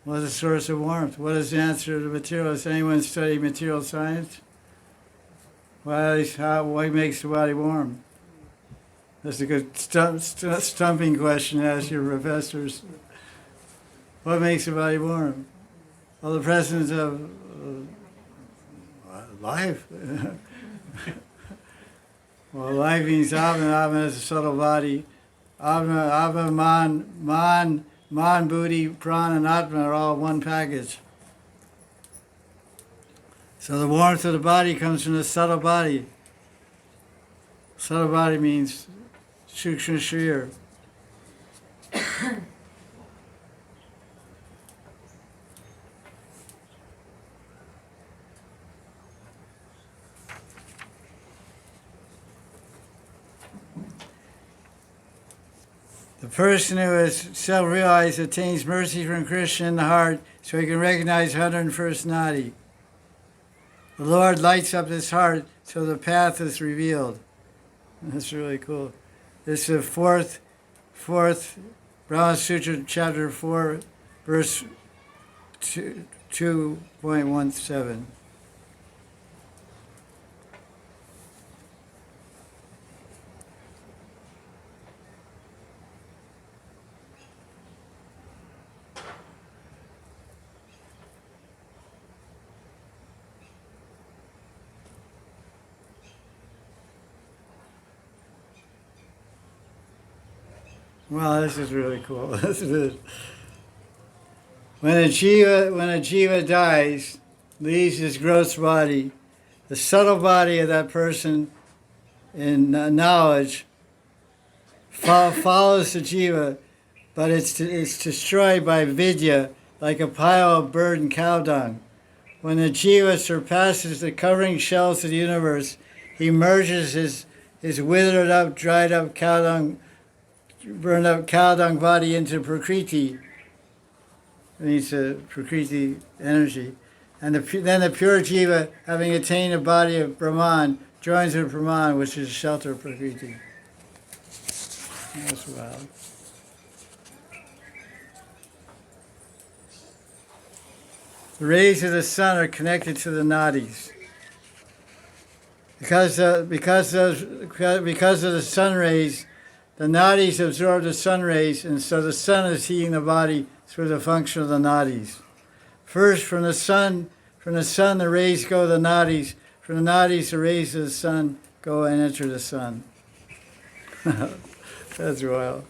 What is the source of warmth? What is the answer to material? Has anyone studied material science? What makes the body warm? That's a good stumping question to ask your professors. What makes the body warm? Well, the presence of life. Well, life means Atman. Atman is a subtle body. Atman, Man, Buddhi, Prana, and Atma are all one package. So the warmth of the body comes from the subtle body. Subtle body means Sukshma Shrira. The person who is self-realized attains mercy from Krishna in the heart, so he can recognize 101st Nadi. The Lord lights up his heart, so the path is revealed. That's really cool. This is the fourth Brahma Sutra, chapter 4, verse 2.17. Well, this is really cool. This is when a jiva dies, leaves his gross body, the subtle body of that person in knowledge follows the jiva, but it's destroyed by vidya, like a pile of bird and cow dung. When the jiva surpasses the covering shells of the universe, he merges his withered up, dried up cow dung, burned up cow dung body into Prakriti. It means Prakriti energy. And then the pure jiva, having attained a body of Brahman, joins with Brahman, which is shelter of Prakriti. That's wild. The rays of the sun are connected to the nadis. Because of the sun rays, the nadis absorb the sun rays, and so the sun is heating the body through the function of the nadis. First, from the sun, the rays go to the nadis. From the nadis, the rays of the sun go and enter the sun. That's wild.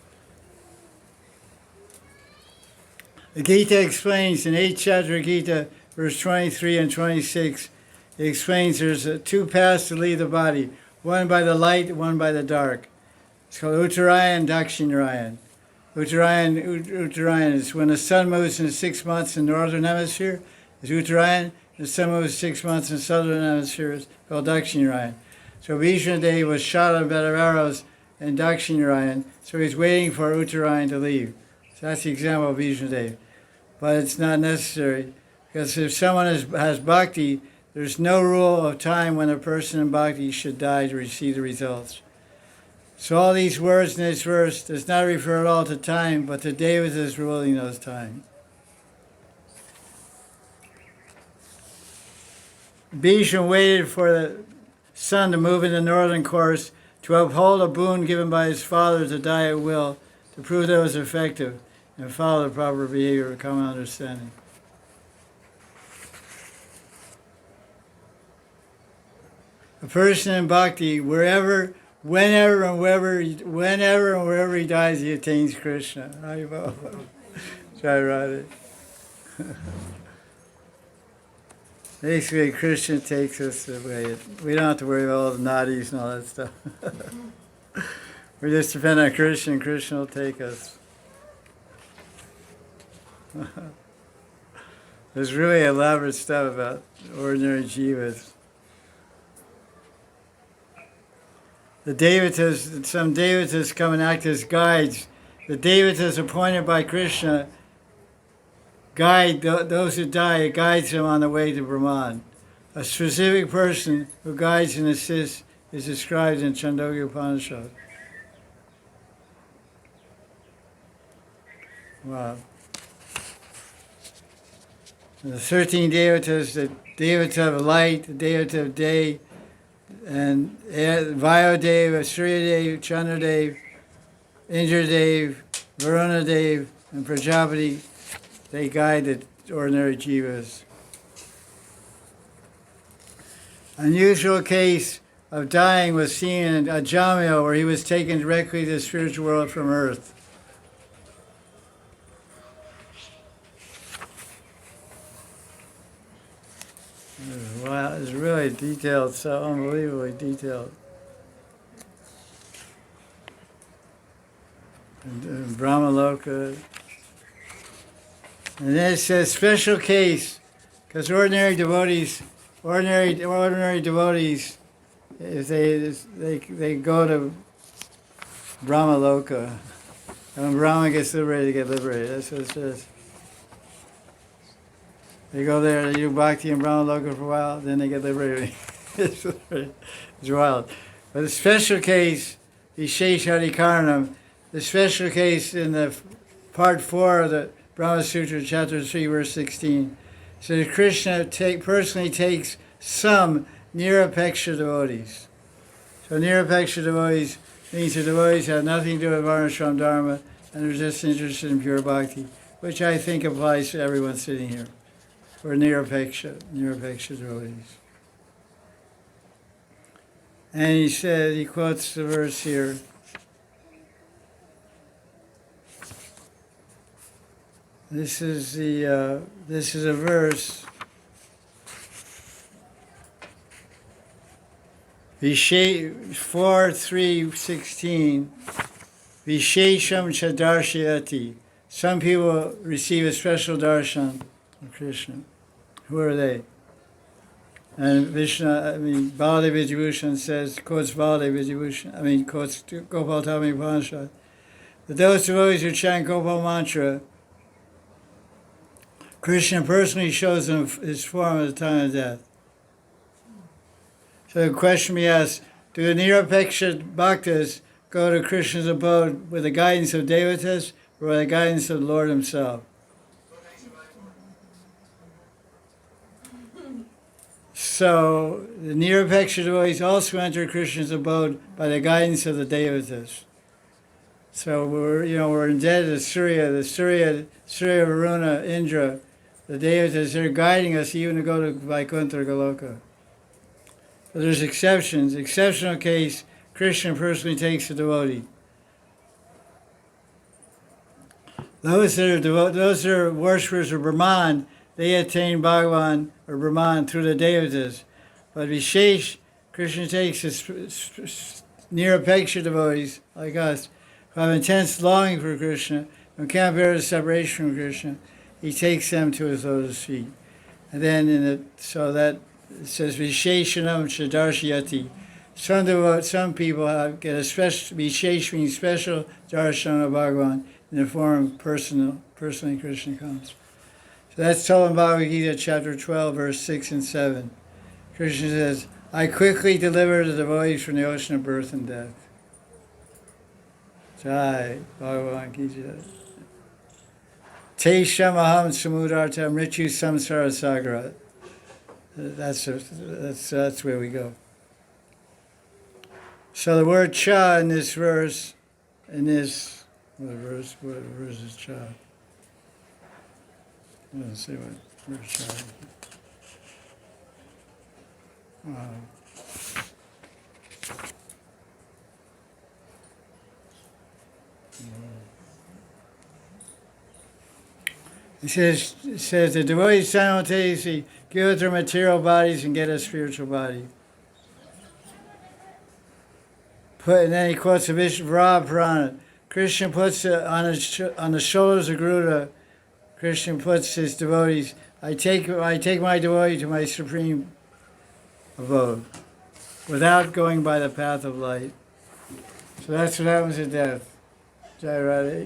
The Gita explains in 8th chapter of Gita, verse 23 and 26, it explains there's two paths to leave the body, one by the light, one by the dark. It's called Uttaraya and Dakshinarayan. Uttarayan is when the sun moves in 6 months in the northern hemisphere, is Uttarayan. The sun moves 6 months in the southern hemisphere, is called Dakshinarayan. So Bhishma Dev was shot on bed of arrows in Dakshinarayan, so he's waiting for Uttarayan to leave. So that's the example of Bhishma Dev. But it's not necessary, because if someone has bhakti, there's no rule of time when a person in bhakti should die to receive the results. So all these words in this verse does not refer at all to time, but to devatas ruling those time. Bhishma waited for the sun to move in the northern course to uphold a boon given by his father to die at will, to prove that it was effective, and follow the proper behavior of common understanding. A person in bhakti, whenever and wherever he dies, he attains Krishna. Try to write it. Basically, Krishna takes us away. We don't have to worry about all the nadis and all that stuff. We just depend on Krishna, and Krishna will take us. There's really elaborate stuff about ordinary jivas. The devatas, some devatas come and act as guides. The devatas appointed by Krishna guide those who die. It guides them on the way to Brahman. A specific person who guides and assists is described in Chandogya Upanishad. Wow. The 13 devatas, the devata of light, the devata of day, and Vayodeva, Suryadev, Chandradev, Indradev, Varunadev, and Prajapati, they guide the ordinary jivas. Unusual case of dying was seen in Ajamil, where he was taken directly to the spiritual world from earth. Wow, it's really detailed, so unbelievably detailed. And Brahmaloka. And then it says special case, because ordinary devotees, if they go to Brahmaloka, and when Brahma gets liberated, they get liberated. That's what it says. They go there, they do bhakti in Brahmaloka for a while, then they get liberated. It's wild. But the special case, Visheshari Karanam, the special case in the part 4 of the Brahma Sutra, chapter 3, verse 16, says Krishna personally takes some nirapeksa devotees. So nirapeksa devotees means the devotees have nothing to do with Varnashram Dharma and they're just interested in pure bhakti, which I think applies to everyone sitting here. Or nirapeksa devotees. And he said, he quotes the verse here. This is a verse. Vishe 4:3:16. Vishesham chadarshayati. Some people receive a special darshan of Krishna. Who are they? And Baladev Vidyabhushan says, quotes Baladev Vidyabhushan, quotes Gopal Tami Upanishad, that those devotees who chant Gopal mantra, Krishna personally shows them his form at the time of death. So the question we ask, do the nirapeksa bhaktas go to Krishna's abode with the guidance of devatas or with the guidance of the Lord himself? So the nirapeksa devotees also enter Krishna's abode by the guidance of the devatas. So we're indebted to Surya, Varuna, Indra, the devatas. They're guiding us even to go to Vaikuntha Goloka. But there's exceptions. Exceptional case, Krishna personally takes the devotee. Those that are worshippers of Brahman, they attain Bhagavan or Brahman through the devatas. But Vishesh, Krishna takes his nirapeksha devotees, like us, who have intense longing for Krishna, and can't bear the separation from Krishna. He takes them to his lotus feet. And then it says Visheshanam Shadarshayati. Some people get a special Vishesh means special darshan of Bhagavan in the form personally Krishna comes. So that's told in Bhagavad Gita, chapter 12, verse 6 and 7. Krishna says, I quickly deliver the devotees from the ocean of birth and death. Jai, Bhagavan Ki Jai. Tesham aham samudarta mritu samsara sagara. That's where we go. So the word cha in this verse, what verse is cha? Let's see what verse cha is. It says the devotees simultaneously give up their material bodies and get a spiritual body. And then he quotes the Vishnu Purana. Krishna puts it on the shoulders of Garuda. Krishna puts his devotees. I take my devotee to my supreme abode, without going by the path of light. So that's what happens at death. Jai Radhe.